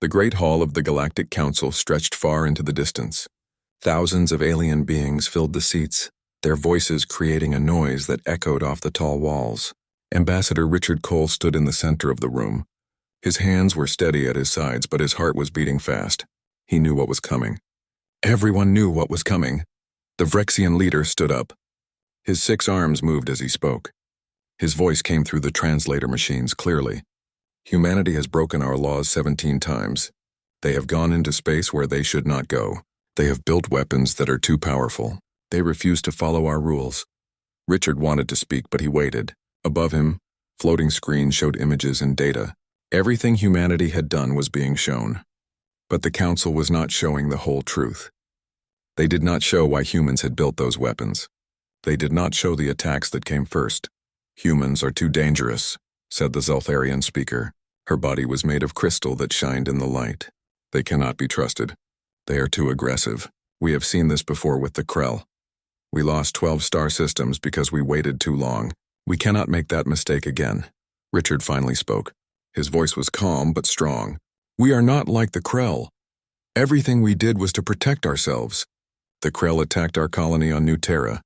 The Great Hall of the Galactic Council stretched far into the distance. Thousands of alien beings filled the seats, their voices creating a noise that echoed off the tall walls. Ambassador Richard Cole stood in the center of the room. His hands were steady at his sides, but his heart was beating fast. He knew what was coming. Everyone knew what was coming. The Vrexian leader stood up. His 6 arms moved as he spoke. His voice came through the translator machines clearly. Humanity has broken our laws 17 times. They have gone into space where they should not go. They have built weapons that are too powerful. They refuse to follow our rules. Richard wanted to speak, but he waited. Above him, floating screens showed images and data. Everything humanity had done was being shown. But the Council was not showing the whole truth. They did not show why humans had built those weapons. They did not show the attacks that came first. Humans are too dangerous, said the Zeltharian speaker. Her body was made of crystal that shined in the light. They cannot be trusted. They are too aggressive. We have seen this before with the Krell. We lost 12 star systems because we waited too long. We cannot make that mistake again. Richard finally spoke. His voice was calm but strong. We are not like the Krell. Everything we did was to protect ourselves. The Krell attacked our colony on New Terra.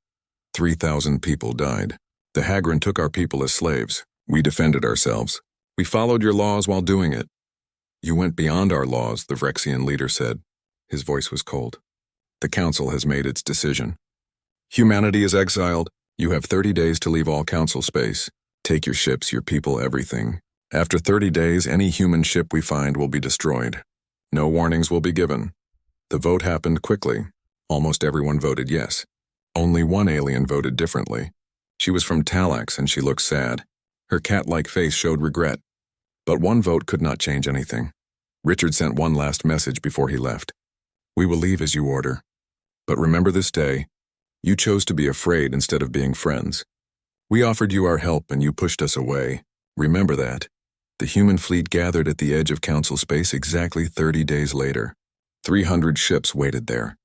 3,000 people died. The Hagran took our people as slaves. We defended ourselves. We followed your laws while doing it. You went beyond our laws, the Vrexian leader said. His voice was cold. The Council has made its decision. Humanity is exiled. You have 30 days to leave all Council space. Take your ships, your people, everything. After 30 days, any human ship we find will be destroyed. No warnings will be given. The vote happened quickly. Almost everyone voted yes. Only one alien voted differently. She was from Talax and she looked sad. Her cat-like face showed regret. But one vote could not change anything. Richard sent one last message before he left. We will leave as you order. But remember this day, you chose to be afraid instead of being friends. We offered you our help and you pushed us away. Remember that. The human fleet gathered at the edge of Council space exactly 30 days later. 300 ships waited there.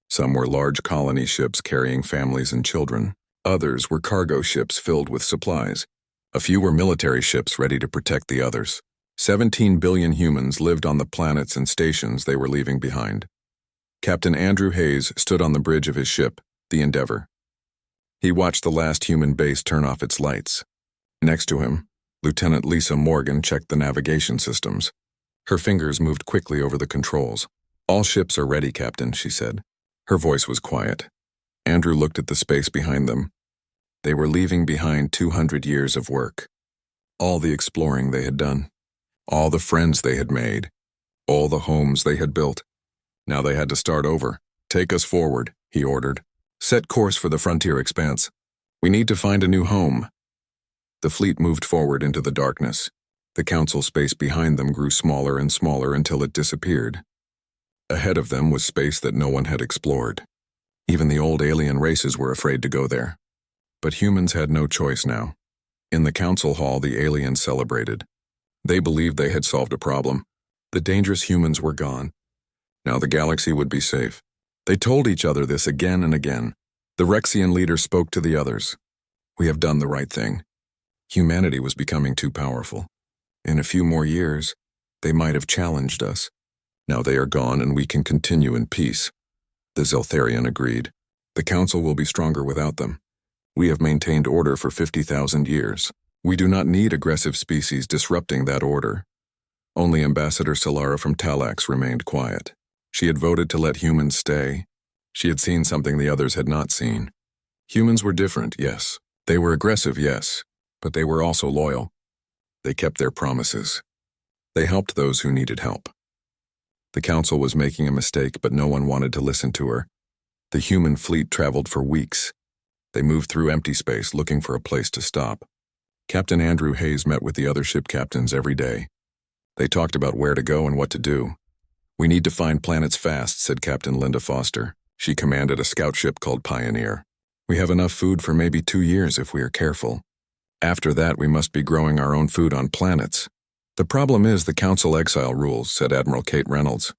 Some were large colony ships carrying families and children. Others were cargo ships filled with supplies. A few were military ships ready to protect the others. 17 billion humans lived on the planets and stations they were leaving behind. Captain Andrew Hayes stood on the bridge of his ship, the Endeavour. He watched the last human base turn off its lights. Next to him, Lieutenant Lisa Morgan checked the navigation systems. Her fingers moved quickly over the controls. All ships are ready, Captain, she said. Her voice was quiet. Andrew looked at the space behind them. They were leaving behind 200 years of work. All the exploring they had done. All the friends they had made. All the homes they had built. Now they had to start over. Take us forward, he ordered. Set course for the frontier expanse. We need to find a new home. The fleet moved forward into the darkness. The Council space behind them grew smaller and smaller until it disappeared. Ahead of them was space that no one had explored. Even the old alien races were afraid to go there. But humans had no choice now. In the Council Hall, the aliens celebrated. They believed they had solved a problem. The dangerous humans were gone. Now the galaxy would be safe. They told each other this again and again. The Vrexian leader spoke to the others. We have done the right thing. Humanity was becoming too powerful. In a few more years, they might have challenged us. Now they are gone and we can continue in peace. The Zeltharian agreed. The Council will be stronger without them. We have maintained order for 50,000 years. We do not need aggressive species disrupting that order. Only Ambassador Solara from Talax remained quiet. She had voted to let humans stay. She had seen something the others had not seen. Humans were different, yes. They were aggressive, yes. But they were also loyal. They kept their promises. They helped those who needed help. The Council was making a mistake, but no one wanted to listen to her. The human fleet traveled for weeks. They moved through empty space looking for a place to stop. Captain Andrew Hayes met with the other ship captains every day. They talked about where to go and what to do. We need to find planets fast, said Captain Linda Foster. She commanded a scout ship called Pioneer. We have enough food for maybe 2 years if we are careful. After that, we must be growing our own food on planets. The problem is the Council exile rules, said Admiral Kate Reynolds.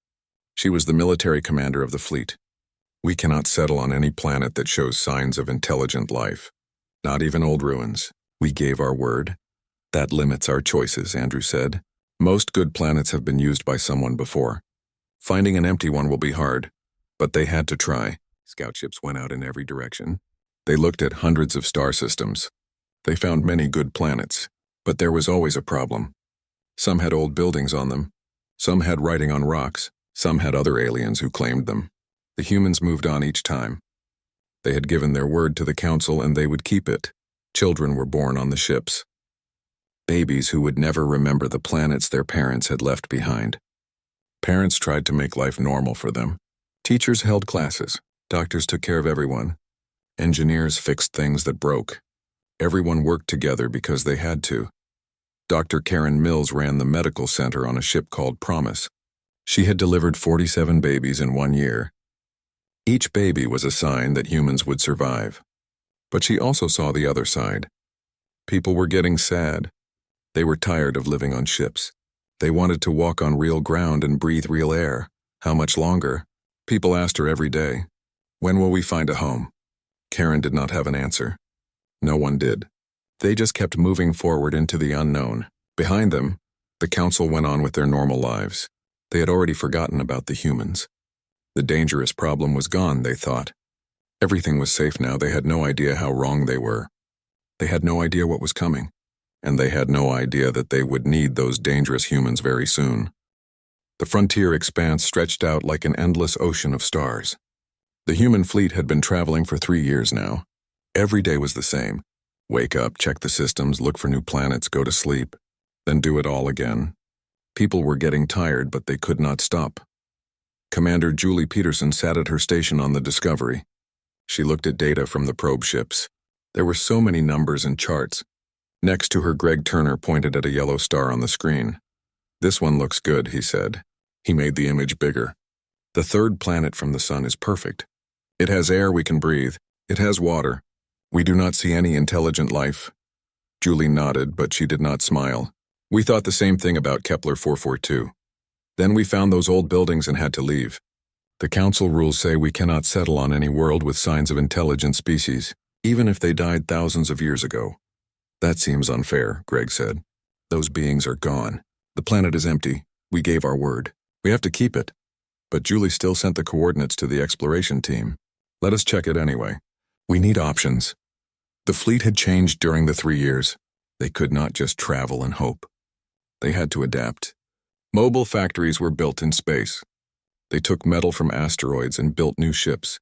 She was the military commander of the fleet. We cannot settle on any planet that shows signs of intelligent life. Not even old ruins. We gave our word. That limits our choices, Andrew said. Most good planets have been used by someone before. Finding an empty one will be hard, but they had to try. Scout ships went out in every direction. They looked at hundreds of star systems. They found many good planets, but there was always a problem. Some had old buildings on them. Some had writing on rocks. Some had other aliens who claimed them. The humans moved on each time. They had given their word to the council and they would keep it. Children were born on the ships. Babies who would never remember the planets their parents had left behind. Parents tried to make life normal for them. Teachers held classes. Doctors took care of everyone. Engineers fixed things that broke. Everyone worked together because they had to. Dr. Karen Mills ran the medical center on a ship called Promise. She had delivered 47 babies in 1 year. Each baby was a sign that humans would survive. But she also saw the other side. People were getting sad. They were tired of living on ships. They wanted to walk on real ground and breathe real air. How much longer? People asked her every day, "When will we find a home?" Karen did not have an answer. No one did. They just kept moving forward into the unknown. Behind them, the council went on with their normal lives. They had already forgotten about the humans. The dangerous problem was gone, they thought. Everything was safe now. They had no idea how wrong they were. They had no idea what was coming. And they had no idea that they would need those dangerous humans very soon. The frontier expanse stretched out like an endless ocean of stars. The human fleet had been traveling for 3 years now. Every day was the same. Wake up, check the systems, look for new planets, go to sleep, then do it all again. People were getting tired, but they could not stop. Commander Julie Peterson sat at her station on the Discovery. She looked at data from the probe ships. There were so many numbers and charts. Next to her, Greg Turner pointed at a yellow star on the screen. "This one looks good," he said. He made the image bigger. "The third planet from the sun is perfect. It has air we can breathe. It has water. We do not see any intelligent life." Julie nodded, but she did not smile. "We thought the same thing about Kepler 442. Then we found those old buildings and had to leave. The council rules say we cannot settle on any world with signs of intelligent species, even if they died thousands of years ago." "That seems unfair," Greg said. "Those beings are gone. The planet is empty. We gave our word. We have to keep it." But Julie still sent the coordinates to the exploration team. "Let us check it anyway. We need options." The fleet had changed during the 3 years. They could not just travel and hope. They had to adapt. Mobile factories were built in space. They took metal from asteroids and built new ships.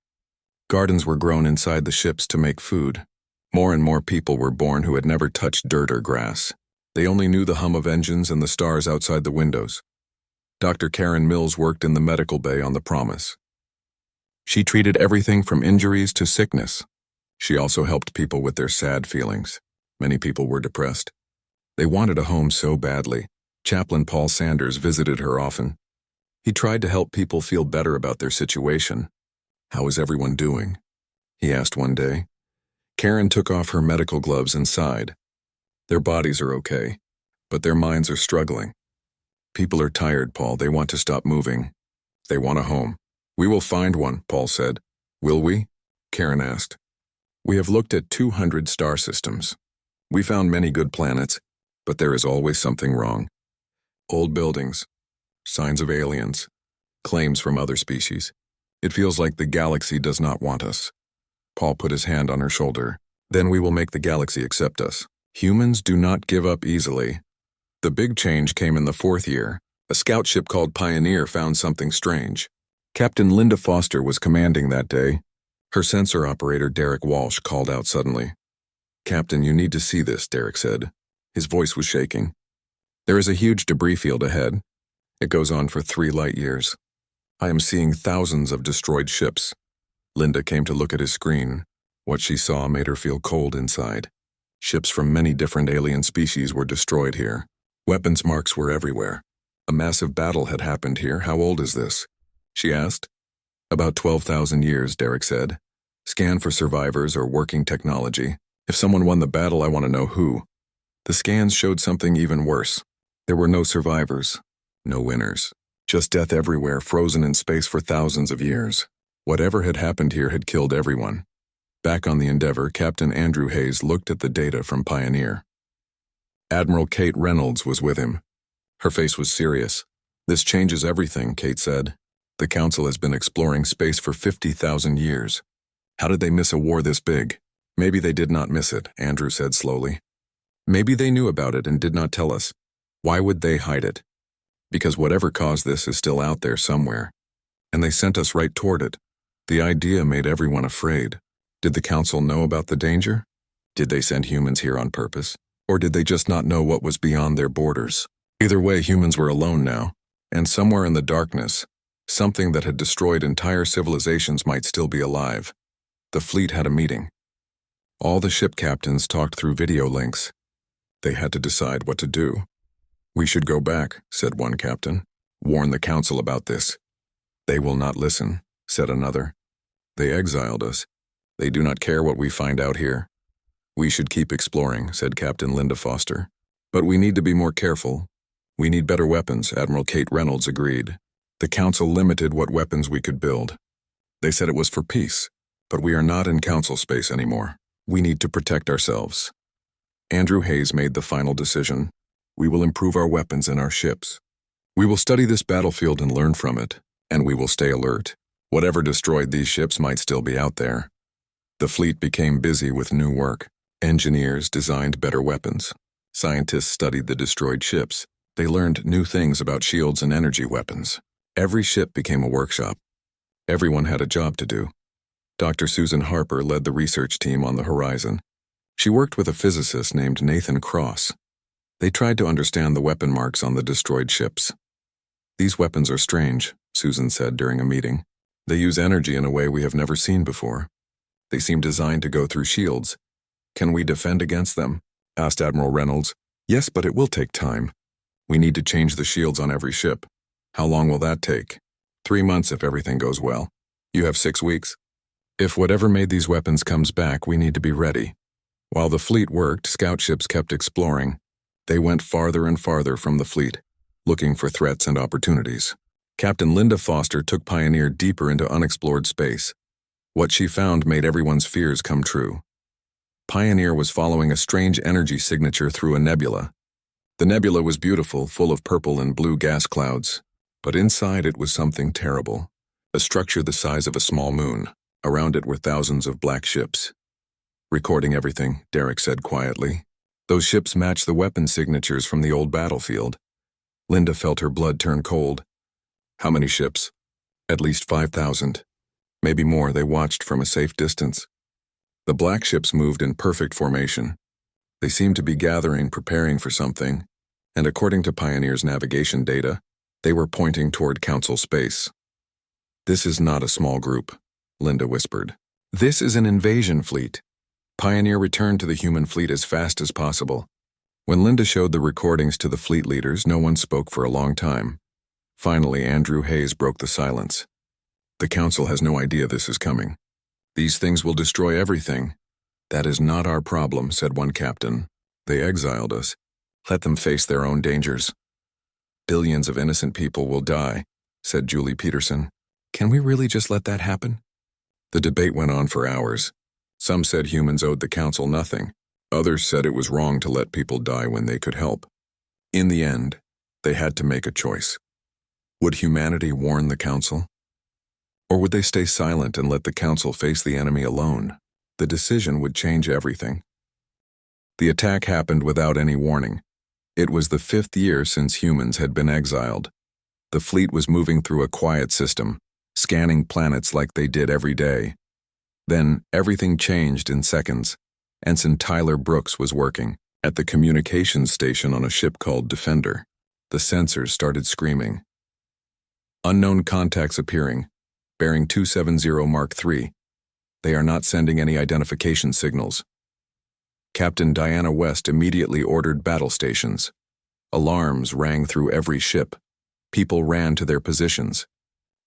Gardens were grown inside the ships to make food. More and more people were born who had never touched dirt or grass. They only knew the hum of engines and the stars outside the windows. Dr. Karen Mills worked in the medical bay on the Promise. She treated everything from injuries to sickness. She also helped people with their sad feelings. Many people were depressed. They wanted a home so badly. Chaplain Paul Sanders visited her often. He tried to help people feel better about their situation. "How is everyone doing?" he asked one day. Karen took off her medical gloves and sighed. "Their bodies are okay, but their minds are struggling. People are tired, Paul. They want to stop moving. They want a home." "We will find one," Paul said. "Will we?" Karen asked. "We have looked at 200 star systems. We found many good planets, but there is always something wrong. Old buildings, signs of aliens, claims from other species. It feels like the galaxy does not want us." Paul put his hand on her shoulder. "Then we will make the galaxy accept us. Humans do not give up easily." The big change came in the 4th year. A scout ship called Pioneer found something strange. Captain Linda Foster was commanding that day. Her sensor operator, Derek Walsh, called out suddenly. "Captain, you need to see this," Derek said. His voice was shaking. "There is a huge debris field ahead. It goes on for 3 light years. I am seeing thousands of destroyed ships." Linda came to look at his screen. What she saw made her feel cold inside. Ships from many different alien species were destroyed here. Weapons marks were everywhere. A massive battle had happened here. "How old is this?" she asked. "About 12,000 years, Derek said. "Scan for survivors or working technology. If someone won the battle, I want to know who." The scans showed something even worse. There were no survivors, no winners. Just death everywhere, frozen in space for thousands of years. Whatever had happened here had killed everyone. Back on the Endeavour, Captain Andrew Hayes looked at the data from Pioneer. Admiral Kate Reynolds was with him. Her face was serious. "This changes everything," Kate said. "The Council has been exploring space for 50,000 years. How did they miss a war this big?" "Maybe they did not miss it," Andrew said slowly. "Maybe they knew about it and did not tell us. Why would they hide it? Because whatever caused this is still out there somewhere. And they sent us right toward it. The idea made everyone afraid. Did the Council know about the danger? Did they send humans here on purpose? Or did they just not know what was beyond their borders? Either way, humans were alone now, and somewhere in the darkness, something that had destroyed entire civilizations might still be alive. The fleet had a meeting. All the ship captains talked through video links. They had to decide what to do. "We should go back," said one captain. "Warn the Council about this." "They will not listen," said another. "They exiled us. They do not care what we find out here." "We should keep exploring," said Captain Linda Foster. "But we need to be more careful. We need better weapons," Admiral Kate Reynolds agreed. "The Council limited what weapons we could build. They said it was for peace, but we are not in Council space anymore. We need to protect ourselves." Andrew Hayes made the final decision. "We will improve our weapons and our ships. We will study this battlefield and learn from it, and we will stay alert. Whatever destroyed these ships might still be out there." The fleet became busy with new work. Engineers designed better weapons. Scientists studied the destroyed ships. They learned new things about shields and energy weapons. Every ship became a workshop. Everyone had a job to do. Dr. Susan Harper led the research team on the horizon. She worked with a physicist named Nathan Cross. They tried to understand the weapon marks on the destroyed ships. "These weapons are strange," Susan said during a meeting. "They use energy in a way we have never seen before. They seem designed to go through shields. Can we defend against them?" asked Admiral Reynolds. "Yes, but it will take time. We need to change the shields on every ship." "How long will that take?" 3 months if everything goes well. You have 6 weeks. If whatever made these weapons comes back, we need to be ready." While the fleet worked, scout ships kept exploring. They went farther and farther from the fleet, looking for threats and opportunities. Captain Linda Foster took Pioneer deeper into unexplored space. What she found made everyone's fears come true. Pioneer was following a strange energy signature through a nebula. The nebula was beautiful, full of purple and blue gas clouds, but inside it was something terrible. A structure the size of a small moon. Around it were thousands of black ships. "Recording everything," Derek said quietly. "Those ships match the weapon signatures from the old battlefield." Linda felt her blood turn cold. "How many ships?" "At least 5,000. Maybe more." They watched from a safe distance. The black ships moved in perfect formation. They seemed to be gathering, preparing for something, and according to Pioneer's navigation data, they were pointing toward Council space. "This is not a small group," Linda whispered. "This is an invasion fleet." Pioneer returned to the human fleet as fast as possible. When Linda showed the recordings to the fleet leaders, no one spoke for a long time. Finally, Andrew Hayes broke the silence. "The Council has no idea this is coming. These things will destroy everything." "That is not our problem," said one captain. "They exiled us. Let them face their own dangers." "Billions of innocent people will die," said Julie Peterson. "Can we really just let that happen?" The debate went on for hours. Some said humans owed the Council nothing. Others said it was wrong to let people die when they could help. In the end, they had to make a choice. Would humanity warn the Council? Or would they stay silent and let the Council face the enemy alone? The decision would change everything. The attack happened without any warning. It was the 5th year since humans had been exiled. The fleet was moving through a quiet system, scanning planets like they did every day. Then, everything changed in seconds. Ensign Tyler Brooks was working at the communications station on a ship called Defender. The sensors started screaming. "Unknown contacts appearing. Bearing 270 Mark III. They are not sending any identification signals." Captain Diana West immediately ordered battle stations. Alarms rang through every ship. People ran to their positions.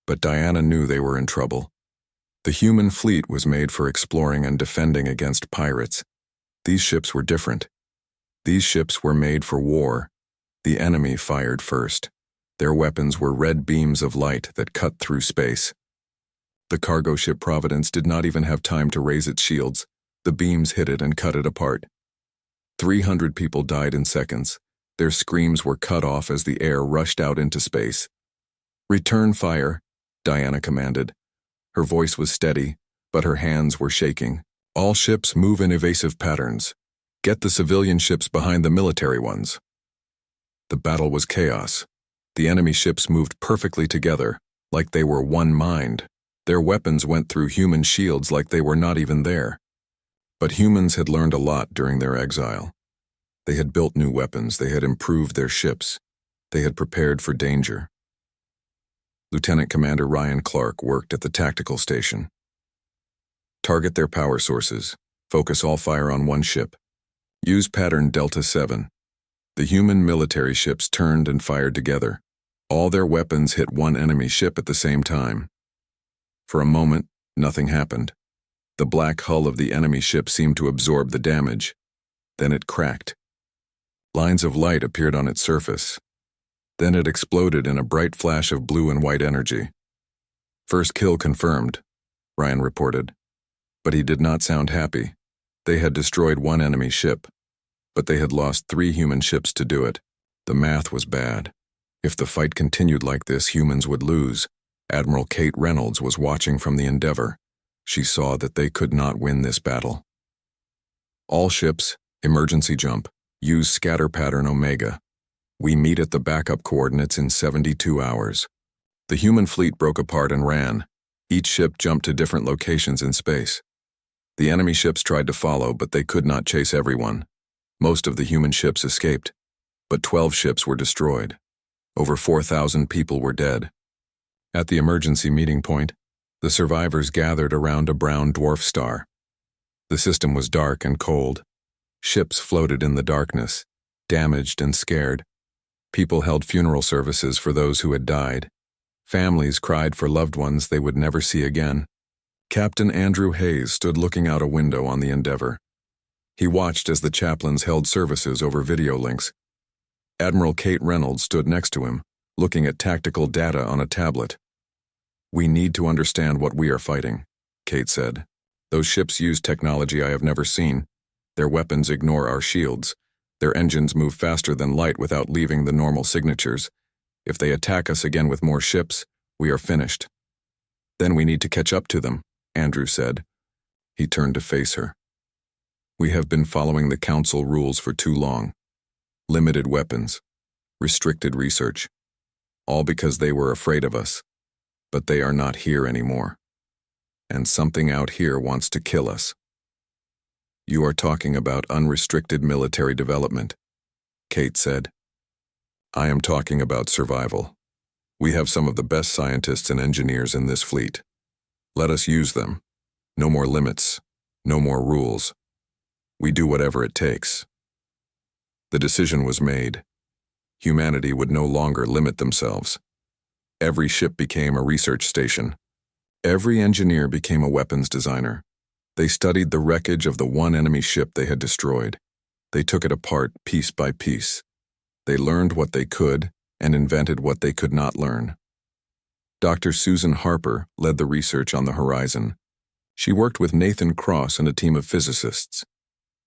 But Diana knew they were in trouble. The human fleet was made for exploring and defending against pirates. These ships were different. These ships were made for war. The enemy fired first. Their weapons were red beams of light that cut through space. The cargo ship Providence did not even have time to raise its shields. The beams hit it and cut it apart. 300 people died in seconds. Their screams were cut off as the air rushed out into space. "Return fire," Diana commanded. Her voice was steady, but her hands were shaking. "All ships move in evasive patterns. Get the civilian ships behind the military ones." The battle was chaos. The enemy ships moved perfectly together, like they were one mind. Their weapons went through human shields like they were not even there. But humans had learned a lot during their exile. They had built new weapons, they had improved their ships, they had prepared for danger. Lieutenant Commander Ryan Clark worked at the tactical station. "Target their power sources. Focus all fire on one ship. Use pattern Delta 7. The human military ships turned and fired together. All their weapons hit one enemy ship at the same time. For a moment, nothing happened. The black hull of the enemy ship seemed to absorb the damage. Then it cracked. Lines of light appeared on its surface. Then it exploded in a bright flash of blue and white energy. "First kill confirmed," Ryan reported. But he did not sound happy. They had destroyed one enemy ship, but they had lost 3 human ships to do it. The math was bad. If the fight continued like this, humans would lose. Admiral Kate Reynolds was watching from the Endeavour. She saw that they could not win this battle. "All ships, emergency jump. Use scatter pattern Omega. We meet at the backup coordinates in 72 hours. The human fleet broke apart and ran. Each ship jumped to different locations in space. The enemy ships tried to follow, but they could not chase everyone. Most of the human ships escaped, but 12 ships were destroyed. Over 4,000 people were dead. At the emergency meeting point, the survivors gathered around a brown dwarf star. The system was dark and cold. Ships floated in the darkness, damaged and scared. People held funeral services for those who had died. Families cried for loved ones they would never see again. Captain Andrew Hayes stood looking out a window on the Endeavour. He watched as the chaplains held services over video links. Admiral Kate Reynolds stood next to him, looking at tactical data on a tablet. "We need to understand what we are fighting," Kate said. "Those ships use technology I have never seen. Their weapons ignore our shields. Their engines move faster than light without leaving the normal signatures. If they attack us again with more ships, we are finished." "Then we need to catch up to them," Andrew said. He turned to face her. "We have been following the Council rules for too long. Limited weapons, restricted research, all because they were afraid of us. But they are not here anymore. And something out here wants to kill us." "You are talking about unrestricted military development," Kate said. "I am talking about survival. We have some of the best scientists and engineers in this fleet. Let us use them. No more limits, no more rules. We do whatever it takes." The decision was made. Humanity would no longer limit themselves. Every ship became a research station. Every engineer became a weapons designer. They studied the wreckage of the one enemy ship they had destroyed. They took it apart piece by piece. They learned what they could and invented what they could not learn. Dr. Susan Harper led the research on the horizon. She worked with Nathan Cross and a team of physicists.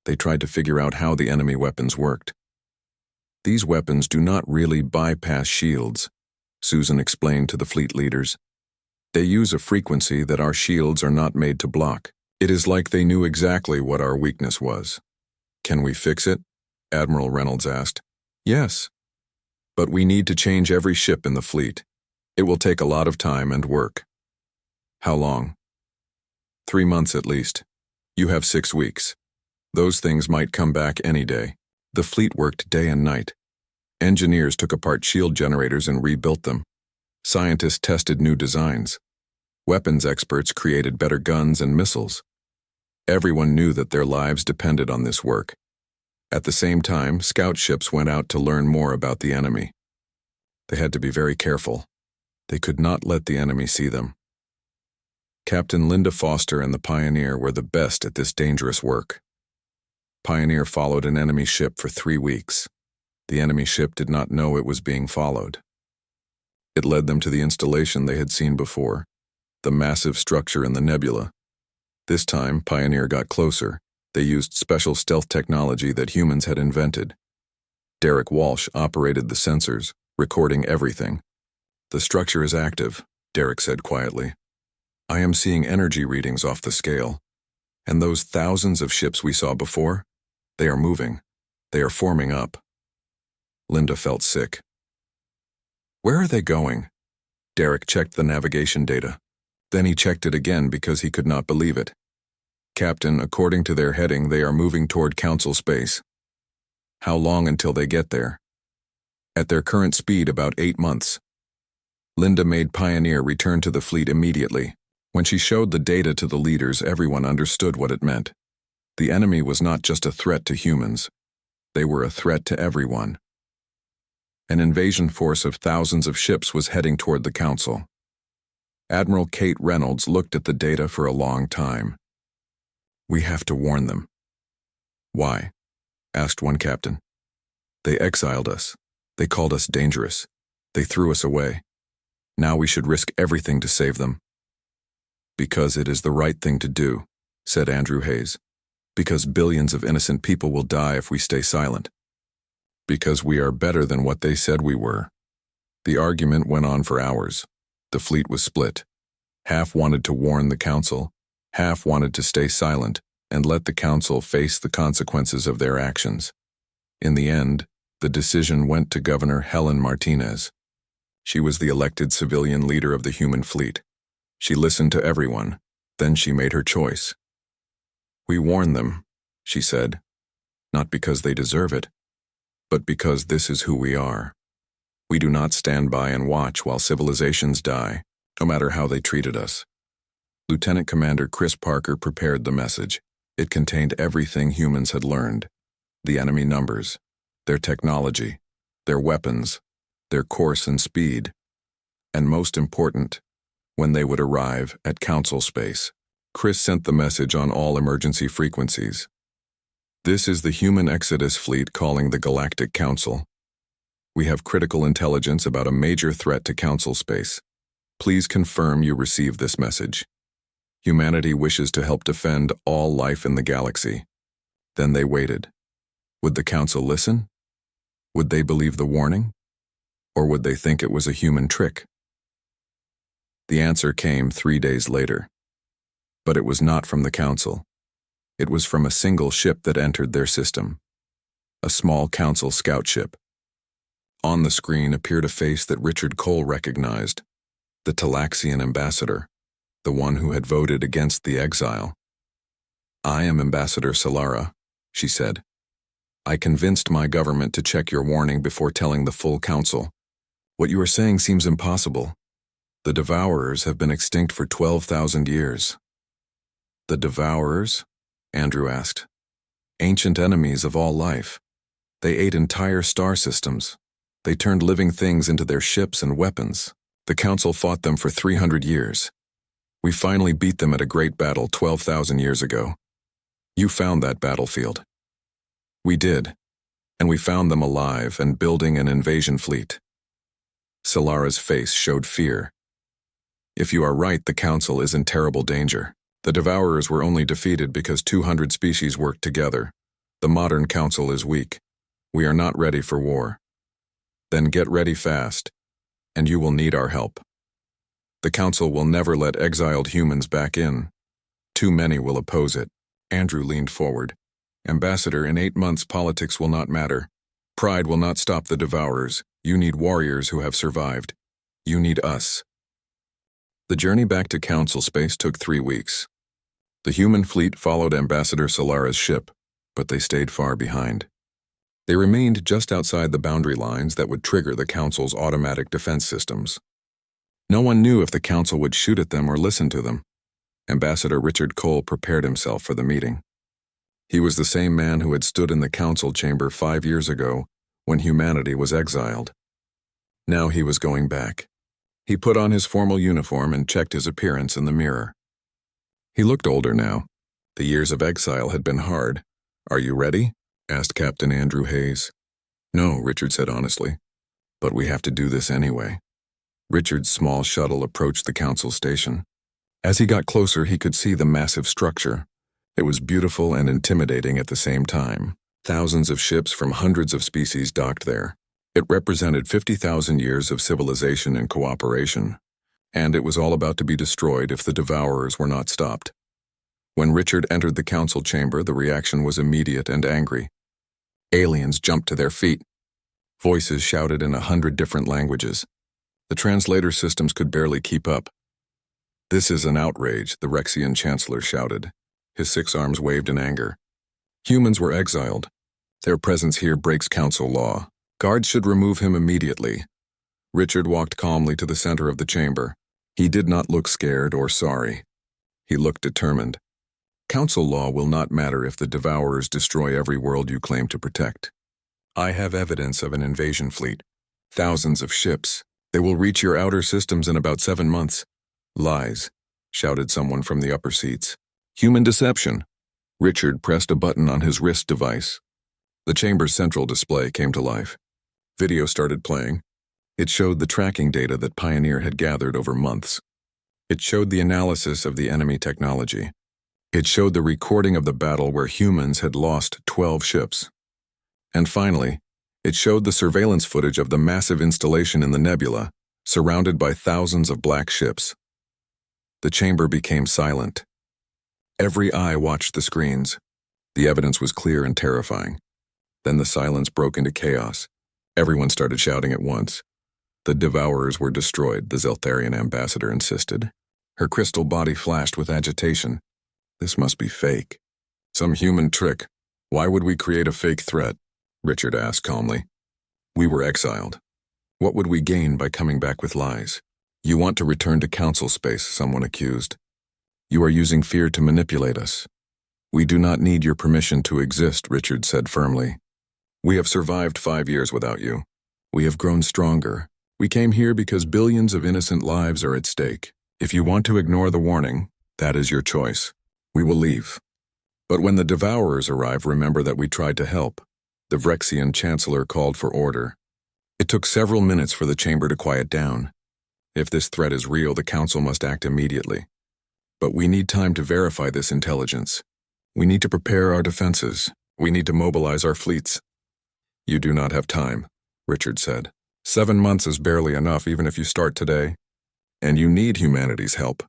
They tried to figure out how the enemy weapons worked. "These weapons do not really bypass shields," Susan explained to the fleet leaders. "They use a frequency that our shields are not made to block. It is like they knew exactly what our weakness was." "Can we fix it?" Admiral Reynolds asked. "Yes. But we need to change every ship in the fleet. It will take a lot of time and work." "How long?" 3 months at least. You have 6 weeks. Those things might come back any day." The fleet worked day and night. Engineers took apart shield generators and rebuilt them. Scientists tested new designs. Weapons experts created better guns and missiles. Everyone knew that their lives depended on this work. At the same time, scout ships went out to learn more about the enemy. They had to be very careful. They could not let the enemy see them. Captain Linda Foster and the Pioneer were the best at this dangerous work. Pioneer followed an enemy ship for 3 weeks. The enemy ship did not know it was being followed. It led them to the installation they had seen before, the massive structure in the nebula. This time, Pioneer got closer. They used special stealth technology that humans had invented. Derek Walsh operated the sensors, recording everything. "The structure is active," Derek said quietly. "I am seeing energy readings off the scale. And those thousands of ships we saw before, they are moving. They are forming up." Linda felt sick. "Where are they going?" Derek checked the navigation data. Then he checked it again because he could not believe it. "Captain, according to their heading, they are moving toward Council space." "How long until they get there?" "At their current speed, about 8 months. Linda made Pioneer return to the fleet immediately. When she showed the data to the leaders, everyone understood what it meant. The enemy was not just a threat to humans. They were a threat to everyone. An invasion force of thousands of ships was heading toward the Council. Admiral Kate Reynolds looked at the data for a long time. "We have to warn them." "Why?" asked one captain. "They exiled us. They called us dangerous. They threw us away. Now we should risk everything to save them." "Because it is the right thing to do," said Andrew Hayes. "Because billions of innocent people will die if we stay silent. Because we are better than what they said we were." The argument went on for hours. The fleet was split. Half wanted to warn the Council, half wanted to stay silent and let the Council face the consequences of their actions. In the end, the decision went to Governor Helen Martinez. She was the elected civilian leader of the human fleet. She listened to everyone, then she made her choice. "We warn them," she said, "not because they deserve it, but because this is who we are. We do not stand by and watch while civilizations die, no matter how they treated us." Lieutenant Commander Chris Parker prepared the message. It contained everything humans had learned: the enemy numbers, their technology, their weapons, their course and speed, and most important, when they would arrive at Council space. Chris sent the message on all emergency frequencies. "This is the human Exodus fleet calling the Galactic Council. We have critical intelligence about a major threat to Council space. Please confirm you received this message. Humanity wishes to help defend all life in the galaxy." Then they waited. Would the Council listen? Would they believe the warning? Or would they think it was a human trick? The answer came 3 days later. But it was not from the Council. It was from a single ship that entered their system. A small Council scout ship. On the screen appeared a face that Richard Cole recognized. The Talaxian ambassador, the one who had voted against the exile. "I am Ambassador Solara," she said. "I convinced my government to check your warning before telling the full Council. What you are saying seems impossible. The Devourers have been extinct for 12,000 years." "The Devourers?" Andrew asked. "Ancient enemies of all life. They ate entire star systems. They turned living things into their ships and weapons. The Council fought them for 300 years. We finally beat them at a great battle 12,000 years ago. You found that battlefield." "We did. And we found them alive and building an invasion fleet." Solara's face showed fear. "If you are right, the Council is in terrible danger. The Devourers were only defeated because 200 species worked together. The modern Council is weak. We are not ready for war. Then get ready fast, and you will need our help. The Council will never let exiled humans back in. Too many will oppose it." Andrew leaned forward. "Ambassador, in 8 months politics will not matter. Pride will not stop the Devourers. You need warriors who have survived. You need us." The journey back to Council space took 3 weeks. The human fleet followed Ambassador Solara's ship, but they stayed far behind. They remained just outside the boundary lines that would trigger the Council's automatic defense systems. No one knew if the Council would shoot at them or listen to them. Ambassador Richard Cole prepared himself for the meeting. He was the same man who had stood in the Council chamber 5 years ago when humanity was exiled. Now he was going back. He put on his formal uniform and checked his appearance in the mirror. He looked older now. The years of exile had been hard. "Are you ready?" asked Captain Andrew Hayes. "No," Richard said honestly. "But we have to do this anyway." Richard's small shuttle approached the Council station. As he got closer, he could see the massive structure. It was beautiful and intimidating at the same time. Thousands of ships from hundreds of species docked there. It represented 50,000 years of civilization and cooperation, and it was all about to be destroyed if the Devourers were not stopped. When Richard entered the council chamber, the reaction was immediate and angry. Aliens jumped to their feet. Voices shouted in 100 different languages. The translator systems could barely keep up. "This is an outrage," the Rexian chancellor shouted. His 6 arms waved in anger. "Humans were exiled. Their presence here breaks council law. Guards should remove him immediately." Richard walked calmly to the center of the chamber. He did not look scared or sorry. He looked determined. "Council law will not matter if the Devourers destroy every world you claim to protect. I have evidence of an invasion fleet. Thousands of ships. They will reach your outer systems in about 7 months. "Lies," shouted someone from the upper seats. "Human deception." Richard pressed a button on his wrist device. The chamber's central display came to life. Video started playing. It showed the tracking data that Pioneer had gathered over months. It showed the analysis of the enemy technology. It showed the recording of the battle where humans had lost 12 ships. And finally, it showed the surveillance footage of the massive installation in the nebula, surrounded by thousands of black ships. The chamber became silent. Every eye watched the screens. The evidence was clear and terrifying. Then the silence broke into chaos. Everyone started shouting at once. "The Devourers were destroyed," the Zeltharian ambassador insisted. Her crystal body flashed with agitation. "This must be fake. Some human trick. Why would we create a fake threat?" Richard asked calmly. "We were exiled. What would we gain by coming back with lies?" "You want to return to council space," someone accused. "You are using fear to manipulate us." "We do not need your permission to exist," Richard said firmly. "We have survived 5 years without you. We have grown stronger. We came here because billions of innocent lives are at stake. If you want to ignore the warning, that is your choice. We will leave. But when the Devourers arrive, remember that we tried to help." The Vrexian chancellor called for order. It took several minutes for the chamber to quiet down. If this threat is real, the council must act immediately. But we need time to verify this intelligence. We need to prepare our defenses. We need to mobilize our fleets. "You do not have time," Richard said. 7 months is barely enough even if you start today. And you need humanity's help.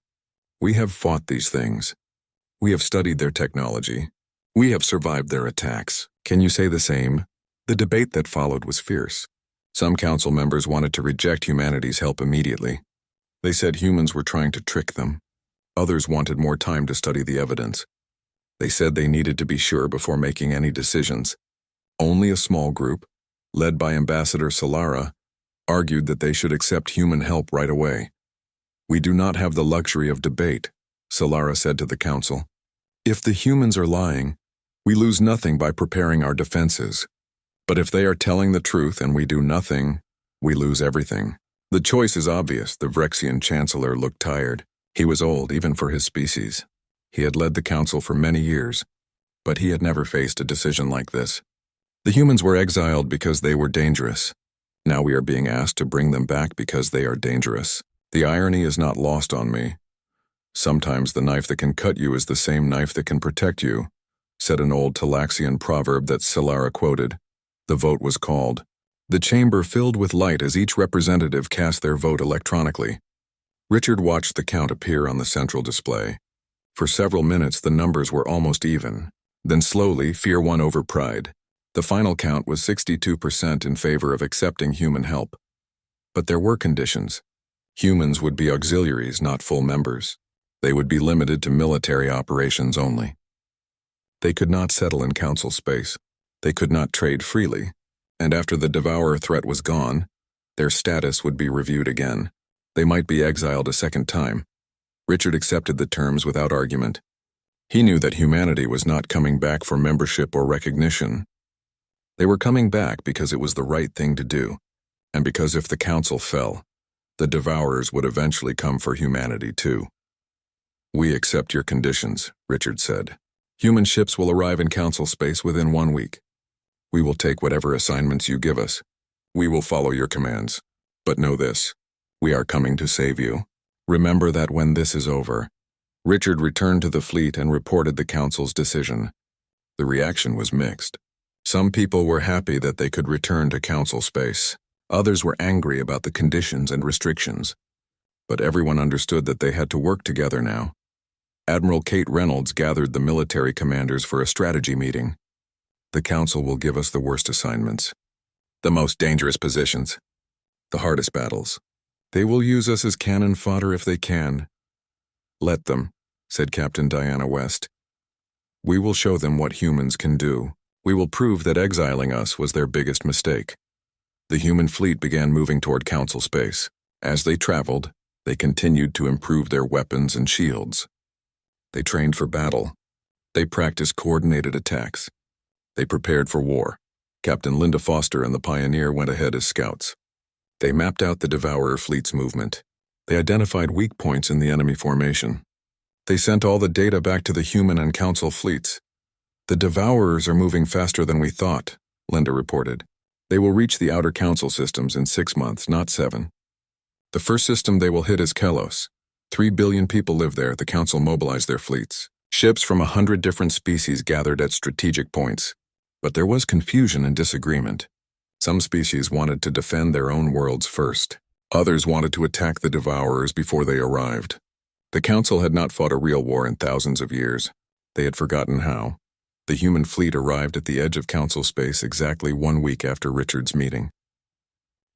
We have fought these things. We have studied their technology. We have survived their attacks. Can you say the same? The debate that followed was fierce. Some council members wanted to reject humanity's help immediately. They said humans were trying to trick them. Others wanted more time to study the evidence. They said they needed to be sure before making any decisions. Only a small group, led by Ambassador Solara, argued that they should accept human help right away. "We do not have the luxury of debate," Solara said to the council. "If the humans are lying, we lose nothing by preparing our defenses. But if they are telling the truth and we do nothing, we lose everything." The choice is obvious. The Vrexian chancellor looked tired. He was old, even for his species. He had led the council for many years, but he had never faced a decision like this. The humans were exiled because they were dangerous. Now we are being asked to bring them back because they are dangerous. The irony is not lost on me. "Sometimes the knife that can cut you is the same knife that can protect you," said an old Talaxian proverb that Solara quoted. The vote was called. The chamber filled with light as each representative cast their vote electronically. Richard watched the count appear on the central display. For several minutes the numbers were almost even. Then slowly, fear won over pride. The final count was 62% in favor of accepting human help. But there were conditions. Humans would be auxiliaries, not full members. They would be limited to military operations only. They could not settle in council space. They could not trade freely. And after the Devourer threat was gone, their status would be reviewed again. They might be exiled a second time. Richard accepted the terms without argument. He knew that humanity was not coming back for membership or recognition. They were coming back because it was the right thing to do, and because if the council fell, the Devourers would eventually come for humanity too. "We accept your conditions," Richard said. "Human ships will arrive in council space within 1 week. We will take whatever assignments you give us. We will follow your commands. But know this, we are coming to save you. Remember that when this is over." Richard returned to the fleet and reported the council's decision. The reaction was mixed. Some people were happy that they could return to Council space. Others were angry about the conditions and restrictions. But everyone understood that they had to work together now. Admiral Kate Reynolds gathered the military commanders for a strategy meeting. The Council will give us the worst assignments, the most dangerous positions, the hardest battles. They will use us as cannon fodder if they can. Let them, said Captain Diana West. We will show them what humans can do. We will prove that exiling us was their biggest mistake. The human fleet began moving toward Council space. As they traveled, they continued to improve their weapons and shields. They trained for battle. They practiced coordinated attacks. They prepared for war. Captain Linda Foster and the Pioneer went ahead as scouts. They mapped out the Devourer fleet's movement. They identified weak points in the enemy formation. They sent all the data back to the human and Council fleets. The Devourers are moving faster than we thought, Linda reported. They will reach the outer Council systems in 6 months, not 7. The first system they will hit is Kelos. 3 billion people live there. The Council mobilized their fleets. Ships from 100 different species gathered at strategic points. But there was confusion and disagreement. Some species wanted to defend their own worlds first. Others wanted to attack the Devourers before they arrived. The Council had not fought a real war in thousands of years. They had forgotten how. The human fleet arrived at the edge of Council space exactly 1 week after Richard's meeting.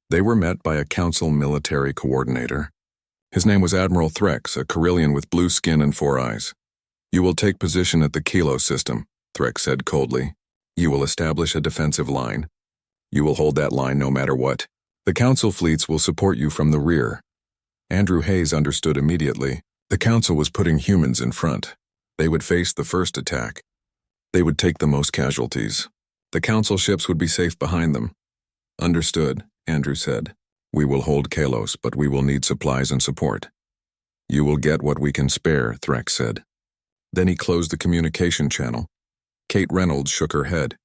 They were met by a Council military coordinator. His name was Admiral Threx, a Carillion with blue skin and 4 eyes. You will take position at the Kilo system, Threx said coldly. You will establish a defensive line. You will hold that line no matter what. The Council fleets will support you from the rear. Andrew Hayes understood immediately. The Council was putting humans in front. They would face the first attack. They would take the most casualties. The Council ships would be safe behind them. Understood, Andrew said. We will hold Kalos, but we will need supplies and support. You will get what we can spare, Threx said. Then he closed the communication channel. Kate Reynolds shook her head.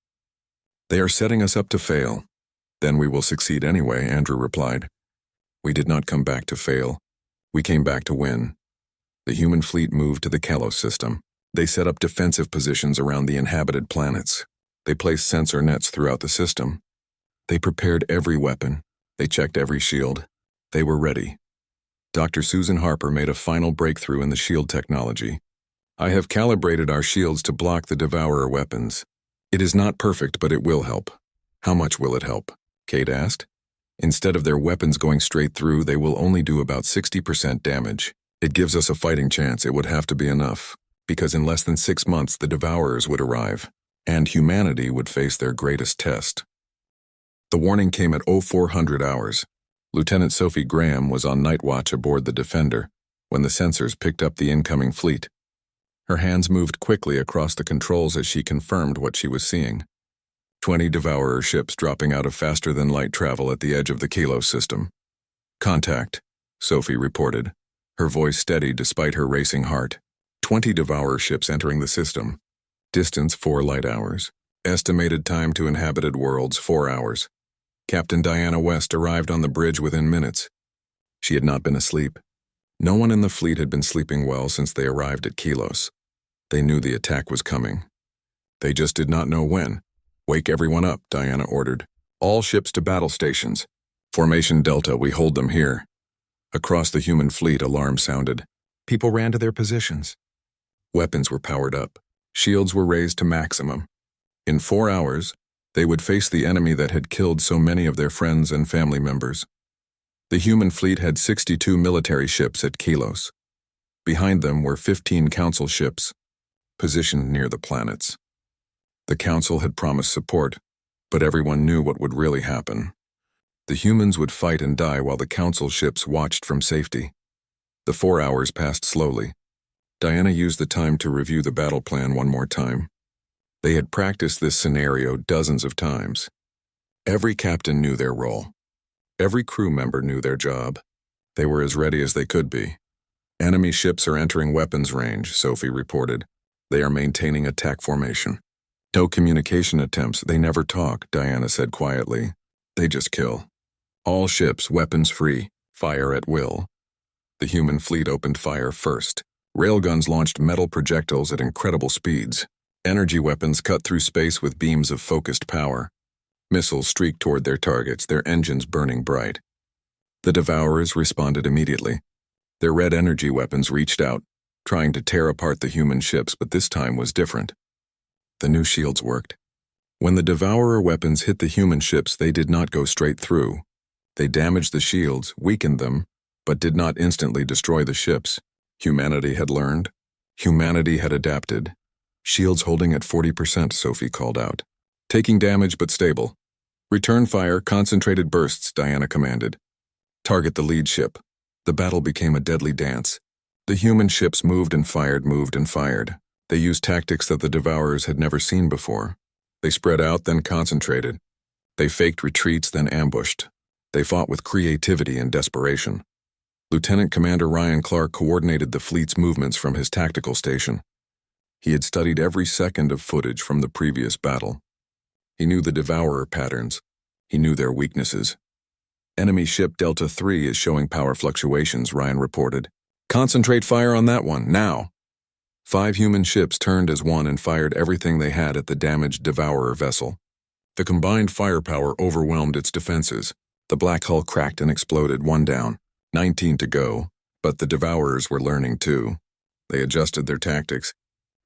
They are setting us up to fail. Then we will succeed anyway, Andrew replied. We did not come back to fail. We came back to win. The human fleet moved to the Kalos system. They set up defensive positions around the inhabited planets. They placed sensor nets throughout the system. They prepared every weapon. They checked every shield. They were ready. Dr. Susan Harper made a final breakthrough in the shield technology. I have calibrated our shields to block the Devourer weapons. It is not perfect, but it will help. How much will it help? Kate asked. Instead of their weapons going straight through, they will only do about 60% damage. It gives us a fighting chance. It would have to be enough, because in less than 6 months the Devourers would arrive, and humanity would face their greatest test. The warning came at 0400 hours. Lieutenant Sophie Graham was on night watch aboard the Defender when the sensors picked up the incoming fleet. Her hands moved quickly across the controls as she confirmed what she was seeing. 20 Devourer ships dropping out of faster-than-light travel at the edge of the Kilo system. Contact, Sophie reported, her voice steady despite her racing heart. 20 Devourer ships entering the system. Distance 4 light hours. Estimated time to inhabited worlds 4 hours. Captain Diana West arrived on the bridge within minutes. She had not been asleep. No one in the fleet had been sleeping well since they arrived at Kilos. They knew the attack was coming. They just did not know when. Wake everyone up, Diana ordered. All ships to battle stations. Formation Delta, we hold them here. Across the human fleet, alarm sounded. People ran to their positions. Weapons were powered up. Shields were raised to maximum. In 4 hours, they would face the enemy that had killed so many of their friends and family members. The human fleet had 62 military ships at Kilos. Behind them were 15 Council ships, positioned near the planets. The Council had promised support, but everyone knew what would really happen. The humans would fight and die while the Council ships watched from safety. The 4 hours passed slowly. Diana used the time to review the battle plan one more time. They had practiced this scenario dozens of times. Every captain knew their role. Every crew member knew their job. They were as ready as they could be. Enemy ships are entering weapons range, Sophie reported. They are maintaining attack formation. No communication attempts. They never talk, Diana said quietly. They just kill. All ships, weapons free. Fire at will. The human fleet opened fire first. Railguns launched metal projectiles at incredible speeds. Energy weapons cut through space with beams of focused power. Missiles streaked toward their targets, their engines burning bright. The Devourers responded immediately. Their red energy weapons reached out, trying to tear apart the human ships, but this time was different. The new shields worked. When the Devourer weapons hit the human ships, they did not go straight through. They damaged the shields, weakened them, but did not instantly destroy the ships. Humanity had learned. Humanity had adapted. Shields holding at 40%, Sophie called out. Taking damage but stable. Return fire, concentrated bursts, Diana commanded. Target the lead ship. The battle became a deadly dance. The human ships moved and fired, moved and fired. They used tactics that the Devourers had never seen before. They spread out, then concentrated. They faked retreats, then ambushed. They fought with creativity and desperation. Lieutenant Commander Ryan Clark coordinated the fleet's movements from his tactical station. He had studied every second of footage from the previous battle. He knew the Devourer patterns. He knew their weaknesses. Enemy ship Delta 3 is showing power fluctuations, Ryan reported. Concentrate fire on that one, now. 5 human ships turned as one and fired everything they had at the damaged Devourer vessel. The combined firepower overwhelmed its defenses. The black hull cracked and exploded, 1 down, 19 to go, but the Devourers were learning too. They adjusted their tactics.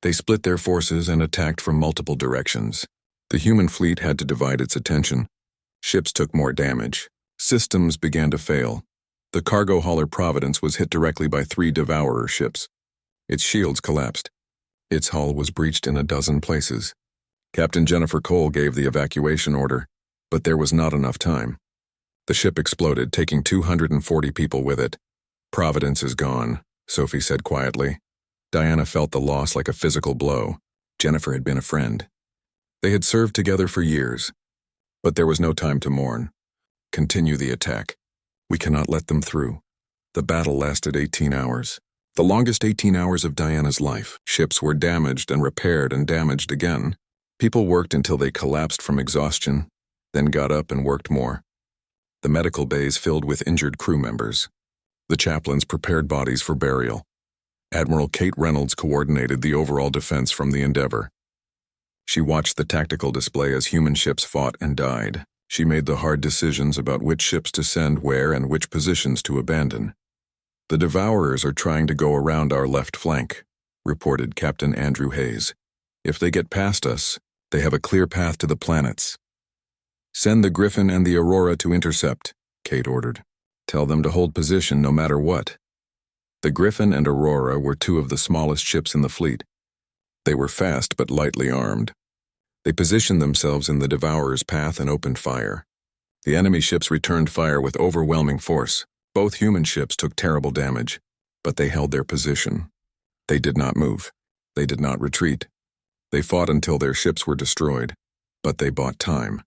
They split their forces and attacked from multiple directions. The human fleet had to divide its attention. Ships took more damage. Systems began to fail. The cargo hauler Providence was hit directly by 3 Devourer ships. Its shields collapsed. Its hull was breached in a dozen places. Captain Jennifer Cole gave the evacuation order, but there was not enough time. The ship exploded, taking 240 people with it. Providence is gone, Sophie said quietly. Diana felt the loss like a physical blow. Jennifer had been a friend. They had served together for years. But there was no time to mourn. Continue the attack. We cannot let them through. The battle lasted 18 hours. The longest 18 hours of Diana's life. Ships were damaged and repaired and damaged again. People worked until they collapsed from exhaustion, then got up and worked more. The medical bays filled with injured crew members. The chaplains prepared bodies for burial. Admiral Kate Reynolds coordinated the overall defense from the Endeavour. She watched the tactical display as human ships fought and died. She made the hard decisions about which ships to send where and which positions to abandon. The Devourers are trying to go around our left flank, reported Captain Andrew Hayes. If they get past us, they have a clear path to the planets. Send the Griffin and the Aurora to intercept, Kate ordered. Tell them to hold position no matter what. The Griffin and Aurora were 2 of the smallest ships in the fleet. They were fast but lightly armed. They positioned themselves in the Devourer's path and opened fire. The enemy ships returned fire with overwhelming force. Both human ships took terrible damage, but they held their position. They did not move. They did not retreat. They fought until their ships were destroyed, but they bought time.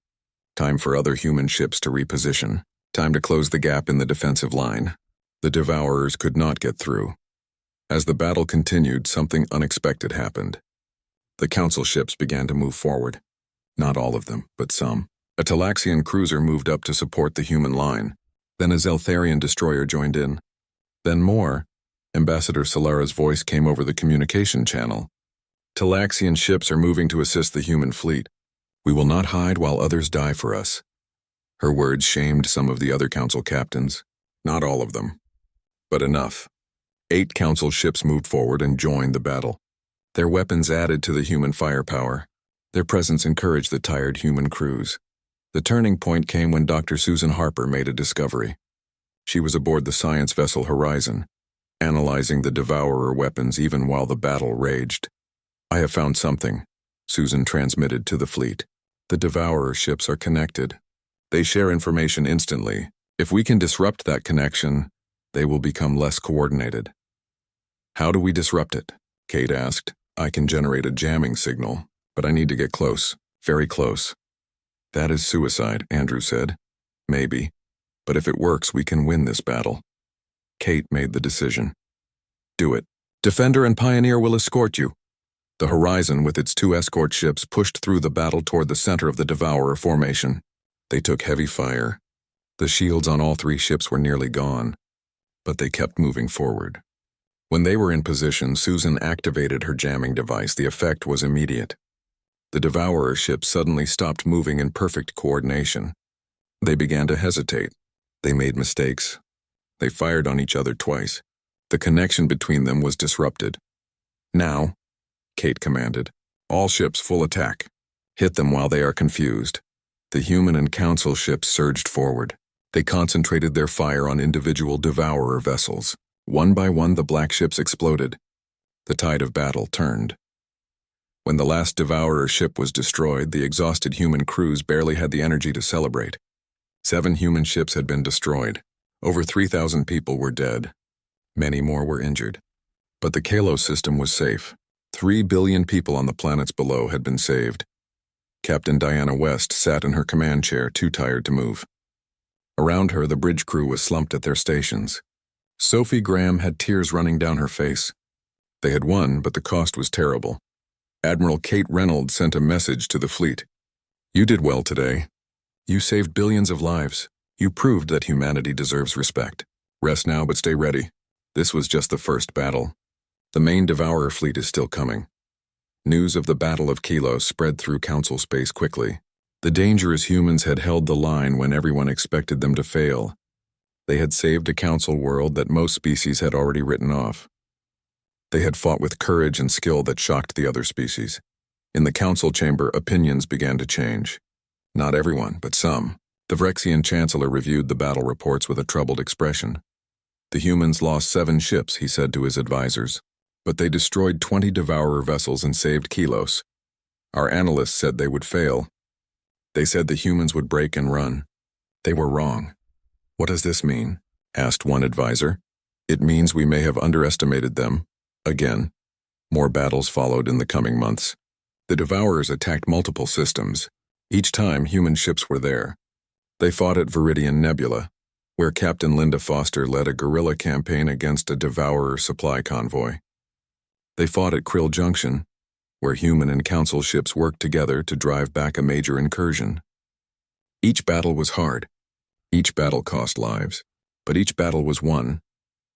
Time for other human ships to reposition. Time to close the gap in the defensive line. The Devourers could not get through. As the battle continued, something unexpected happened. The Council ships began to move forward. Not all of them, but some. A Talaxian cruiser moved up to support the human line. Then a Zeltharian destroyer joined in. Then more. Ambassador Solara's voice came over the communication channel. Talaxian ships are moving to assist the human fleet. We will not hide while others die for us. Her words shamed some of the other Council captains. Not all of them, but enough. 8 Council ships moved forward and joined the battle. Their weapons added to the human firepower. Their presence encouraged the tired human crews. The turning point came when Dr. Susan Harper made a discovery. She was aboard the science vessel Horizon, analyzing the Devourer weapons even while the battle raged. I have found something, Susan transmitted to the fleet. The Devourer ships are connected. They share information instantly. If we can disrupt that connection, they will become less coordinated. How do we disrupt it? Kate asked. I can generate a jamming signal, but I need to get close, very close. That is suicide, Andrew said. Maybe, but if it works, we can win this battle. Kate made the decision. Do it. Defender and Pioneer will escort you. The Horizon with its 2 escort ships pushed through the battle toward the center of the Devourer formation. They took heavy fire. The shields on all 3 ships were nearly gone, but they kept moving forward. When they were in position, Susan activated her jamming device. The effect was immediate. The Devourer ships suddenly stopped moving in perfect coordination. They began to hesitate. They made mistakes. They fired on each other twice. The connection between them was disrupted. "Now," Kate commanded, "all ships full attack. Hit them while they are confused." The human and council ships surged forward. They concentrated their fire on individual Devourer vessels. One by one, the black ships exploded. The tide of battle turned. When the last Devourer ship was destroyed, the exhausted human crews barely had the energy to celebrate. 7 human ships had been destroyed. Over 3,000 people were dead. Many more were injured. But the Kalos system was safe. 3 billion people on the planets below had been saved. Captain Diana West sat in her command chair, too tired to move. Around her, the bridge crew was slumped at their stations. Sophie Graham had tears running down her face. They had won, but the cost was terrible. Admiral Kate Reynolds sent a message to the fleet. "You did well today. You saved billions of lives. You proved that humanity deserves respect. Rest now, but stay ready. This was just the first battle. The main Devourer fleet is still coming." News of the Battle of Kalos spread through Council space quickly. The dangerous humans had held the line when everyone expected them to fail. They had saved a Council world that most species had already written off. They had fought with courage and skill that shocked the other species. In the Council chamber, opinions began to change. Not everyone, but some. The Vrexian Chancellor reviewed the battle reports with a troubled expression. "The humans lost 7 ships," he said to his advisors. "But they destroyed 20 Devourer vessels and saved Kalos. Our analysts said they would fail. They said the humans would break and run. They were wrong." "What does this mean?" asked one advisor. "It means we may have underestimated them. Again." More battles followed in the coming months. The Devourers attacked multiple systems. Each time, human ships were there. They fought at Viridian Nebula, where Captain Linda Foster led a guerrilla campaign against a Devourer supply convoy. They fought at Krill Junction, where human and council ships worked together to drive back a major incursion. Each battle was hard. Each battle cost lives. But each battle was won.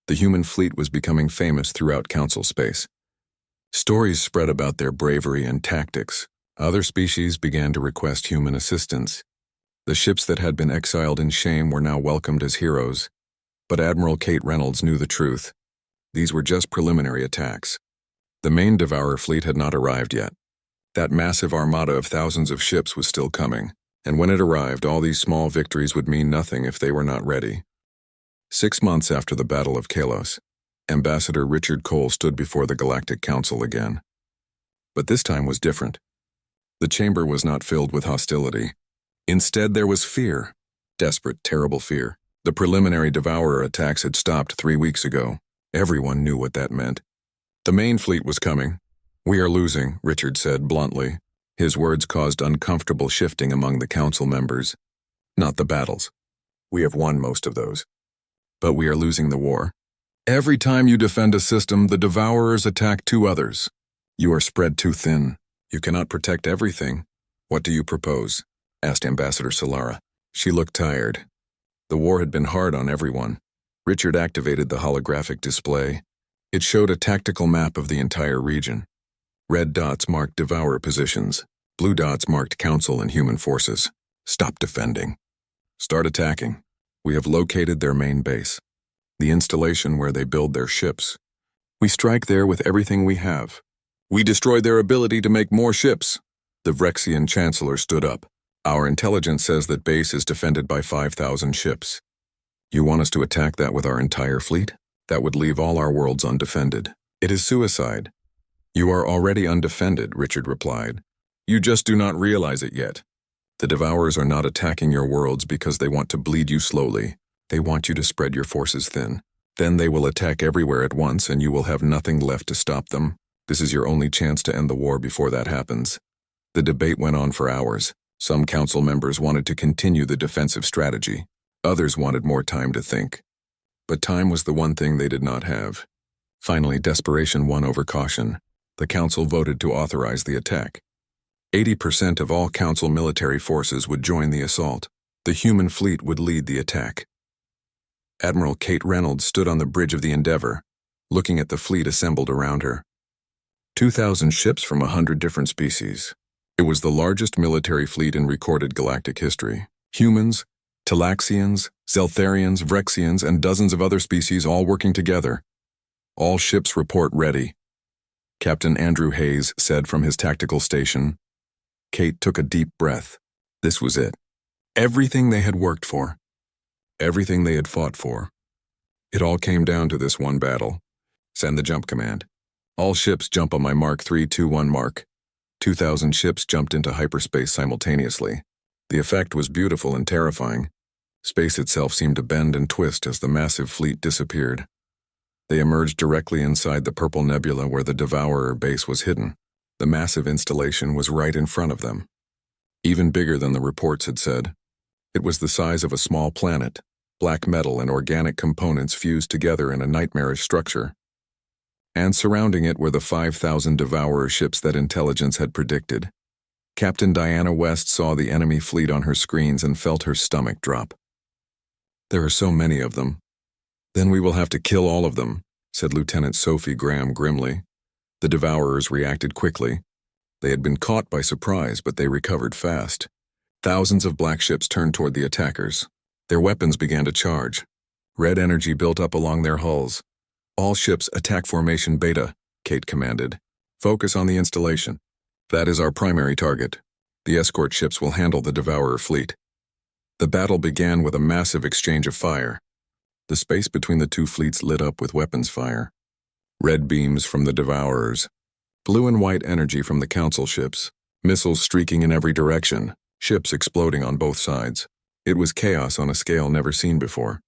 The human fleet was becoming famous throughout Council space. Stories spread about their bravery and tactics. Other species began to request human assistance. The ships that had been exiled in shame were now welcomed as heroes. But Admiral Kate Reynolds knew the truth. These were just preliminary attacks. The main Devourer fleet had not arrived yet. That massive armada of thousands of ships was still coming, and when it arrived, all these small victories would mean nothing if they were not ready. 6 months after the Battle of Kalos, Ambassador Richard Cole stood before the Galactic Council again. But this time was different. The chamber was not filled with hostility. Instead, there was fear. Desperate, terrible fear. The preliminary Devourer attacks had stopped 3 weeks ago. Everyone knew what that meant. The main fleet was coming. "We are losing," Richard said bluntly. His words caused uncomfortable shifting among the council members. "Not the battles. We have won most of those. But we are losing the war. Every time you defend a system, the Devourers attack 2 others. You are spread too thin. You cannot protect everything. What do you propose?" asked Ambassador Solara. She looked tired. The war had been hard on everyone. Richard activated the holographic display. It showed a tactical map of the entire region. Red dots marked Devourer positions. Blue dots marked Council and human forces. "Stop defending. Start attacking. We have located their main base, the installation where they build their ships. We strike there with everything we have. We destroy their ability to make more ships." The Vrexian Chancellor stood up. "Our intelligence says that base is defended by 5,000 ships. You want us to attack that with our entire fleet? That would leave all our worlds undefended. It is suicide." "You are already undefended," Richard replied. "You just do not realize it yet. The Devourers are not attacking your worlds because they want to bleed you slowly. They want you to spread your forces thin. Then they will attack everywhere at once and you will have nothing left to stop them. This is your only chance to end the war before that happens." The debate went on for hours. Some council members wanted to continue the defensive strategy. Others wanted more time to think. But time was the one thing they did not have. Finally, desperation won over caution. The council voted to authorize the attack. 80% of all council military forces would join the assault. The human fleet would lead the attack. Admiral Kate Reynolds stood on the bridge of the Endeavor, looking at the fleet assembled around her. 2,000 ships from 100 different species. It was the largest military fleet in recorded galactic history. Humans, Talaxians, Zeltharians, Vrexians, and dozens of other species all working together. All ships report ready, Captain Andrew Hayes said from his tactical station. Kate took a deep breath. This was it. Everything they had worked for. Everything they had fought for. It all came down to this one battle. Send the jump command. All ships jump on my Mark 321 mark. 2,000 ships jumped into hyperspace simultaneously. The effect was beautiful and terrifying. Space itself seemed to bend and twist as the massive fleet disappeared. They emerged directly inside the purple nebula where the Devourer base was hidden. The massive installation was right in front of them. Even bigger than the reports had said. It was the size of a small planet. Black metal and organic components fused together in a nightmarish structure. And surrounding it were the 5,000 Devourer ships that intelligence had predicted. Captain Diana West saw the enemy fleet on her screens and felt her stomach drop. There are so many of them. Then we will have to kill all of them, said Lieutenant Sophie Graham grimly. The Devourers reacted quickly. They had been caught by surprise, but they recovered fast. Thousands of black ships turned toward the attackers. Their weapons began to charge. Red energy built up along their hulls. All ships attack formation beta, Kate commanded. Focus on the installation. That is our primary target. The escort ships will handle the Devourer fleet. The battle began with a massive exchange of fire. The space between the two fleets lit up with weapons fire. Red beams from the Devourers. Blue and white energy from the Council ships. Missiles streaking in every direction. Ships exploding on both sides. It was chaos on a scale never seen before.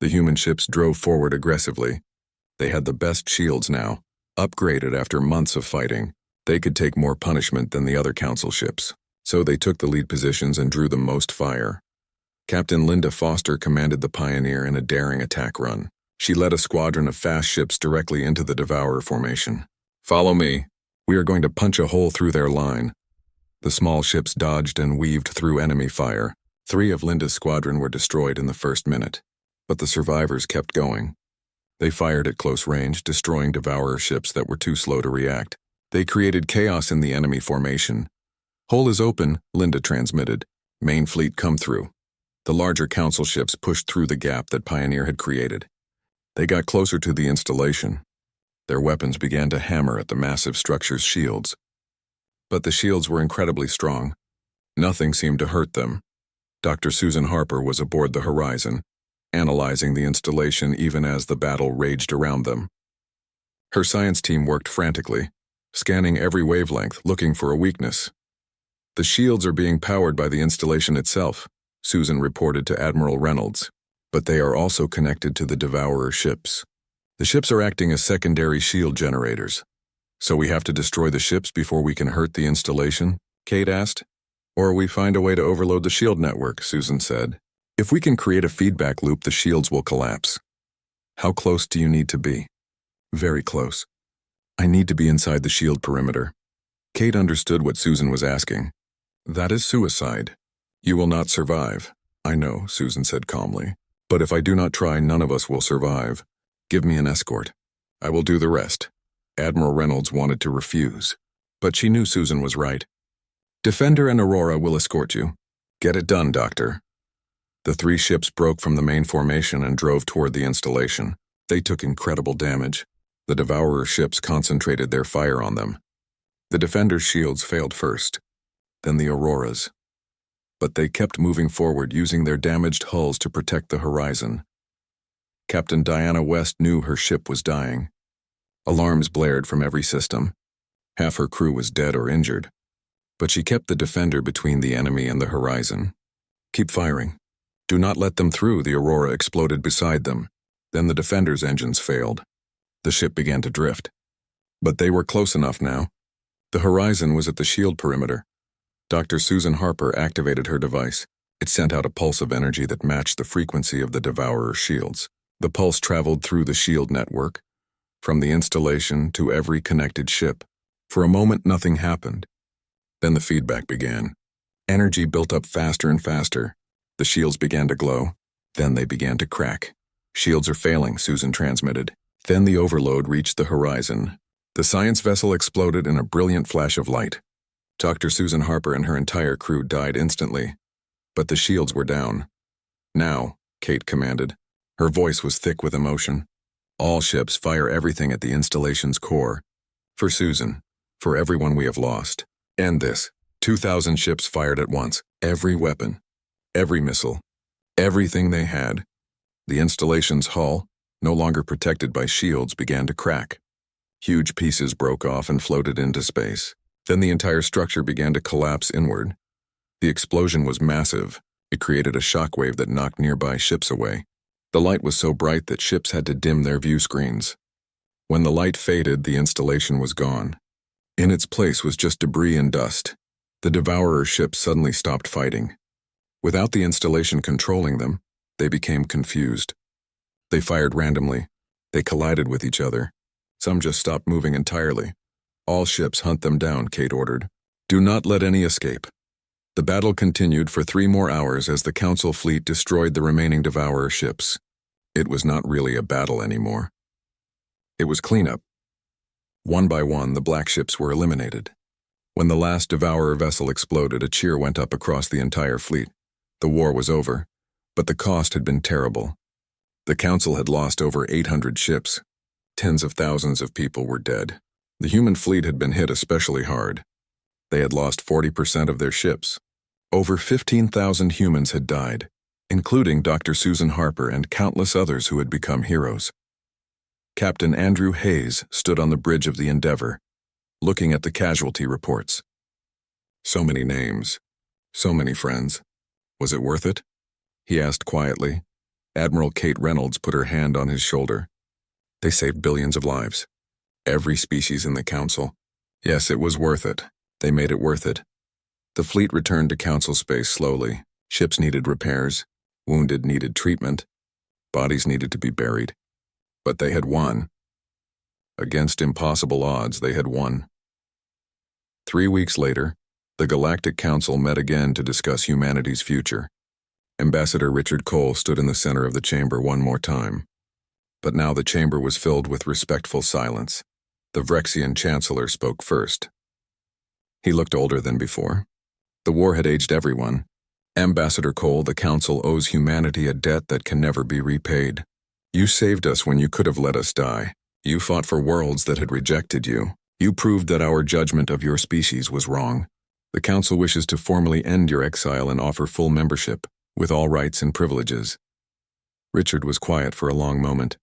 The human ships drove forward aggressively. They had the best shields now, upgraded after months of fighting. They could take more punishment than the other Council ships, so they took the lead positions and drew the most fire. Captain Linda Foster commanded the Pioneer in a daring attack run. She led a squadron of fast ships directly into the Devourer formation. Follow me. We are going to punch a hole through their line. The small ships dodged and weaved through enemy fire. 3 of Linda's squadron were destroyed in the first minute, but the survivors kept going. They fired at close range, destroying Devourer ships that were too slow to react. They created chaos in the enemy formation. Hole is open, Linda transmitted. Main fleet come through. The larger Council ships pushed through the gap that Pioneer had created. They got closer to the installation. Their weapons began to hammer at the massive structure's shields. But the shields were incredibly strong. Nothing seemed to hurt them. Dr. Susan Harper was aboard the Horizon, analyzing the installation even as the battle raged around them. Her science team worked frantically, scanning every wavelength, looking for a weakness. The shields are being powered by the installation itself, Susan reported to Admiral Reynolds, but they are also connected to the Devourer ships. The ships are acting as secondary shield generators. So we have to destroy the ships before we can hurt the installation? Kate asked. Or we find a way to overload the shield network, Susan said. If we can create a feedback loop, the shields will collapse. How close do you need to be? Very close. I need to be inside the shield perimeter. Kate understood what Susan was asking. That is suicide. You will not survive. I know, Susan said calmly. But if I do not try, none of us will survive. Give me an escort. I will do the rest. Admiral Reynolds wanted to refuse, but she knew Susan was right. Defender and Aurora will escort you. Get it done, Doctor. The 3 ships broke from the main formation and drove toward the installation. They took incredible damage. The Devourer ships concentrated their fire on them. The Defender's shields failed first, then the Aurora's. But they kept moving forward, using their damaged hulls to protect the Horizon. Captain Diana West knew her ship was dying. Alarms blared from every system. Half her crew was dead or injured. But she kept the Defender between the enemy and the Horizon. Keep firing. Do not let them through, the Aurora exploded beside them. Then the Defender's engines failed. The ship began to drift. But they were close enough now. The Horizon was at the shield perimeter. Dr. Susan Harper activated her device. It sent out a pulse of energy that matched the frequency of the Devourer shields. The pulse traveled through the shield network, from the installation to every connected ship. For a moment, nothing happened. Then the feedback began. Energy built up faster and faster. The shields began to glow. Then they began to crack. Shields are failing, Susan transmitted. Then the overload reached the Horizon. The science vessel exploded in a brilliant flash of light. Dr. Susan Harper and her entire crew died instantly, but the shields were down. Now, Kate commanded. Her voice was thick with emotion. All ships fire everything at the installation's core. For Susan, for everyone we have lost. End this. 2,000 ships fired at once. Every weapon, every missile, everything they had. The installation's hull, no longer protected by shields, began to crack. Huge pieces broke off and floated into space. Then the entire structure began to collapse inward. The explosion was massive. It created a shockwave that knocked nearby ships away. The light was so bright that ships had to dim their view screens. When the light faded, the installation was gone. In its place was just debris and dust. The Devourer ships suddenly stopped fighting. Without the installation controlling them, they became confused. They fired randomly. They collided with each other. Some just stopped moving entirely. All ships hunt them down, Kate ordered. Do not let any escape. The battle continued for 3 more hours as the Council fleet destroyed the remaining Devourer ships. It was not really a battle anymore. It was cleanup. One by one, the black ships were eliminated. When the last Devourer vessel exploded, a cheer went up across the entire fleet. The war was over, but the cost had been terrible. The Council had lost over 800 ships. Tens of thousands of people were dead. The human fleet had been hit especially hard. They had lost 40% of their ships. Over 15,000 humans had died, including Dr. Susan Harper and countless others who had become heroes. Captain Andrew Hayes stood on the bridge of the Endeavour, looking at the casualty reports. So many names, so many friends. Was it worth it? He asked quietly. Admiral Kate Reynolds put her hand on his shoulder. They saved billions of lives. Every species in the Council. Yes, it was worth it. They made it worth it. The fleet returned to Council space slowly. Ships needed repairs. Wounded needed treatment. Bodies needed to be buried. But they had won. Against impossible odds, they had won. 3 weeks later, the Galactic Council met again to discuss humanity's future. Ambassador Richard Cole stood in the center of the chamber one more time. But now the chamber was filled with respectful silence. The Vrexian Chancellor spoke first. He looked older than before. The war had aged everyone. Ambassador Cole, the Council owes humanity a debt that can never be repaid. You saved us when you could have let us die. You fought for worlds that had rejected you. You proved that our judgment of your species was wrong. The Council wishes to formally end your exile and offer full membership, with all rights and privileges. Richard was quiet for a long moment.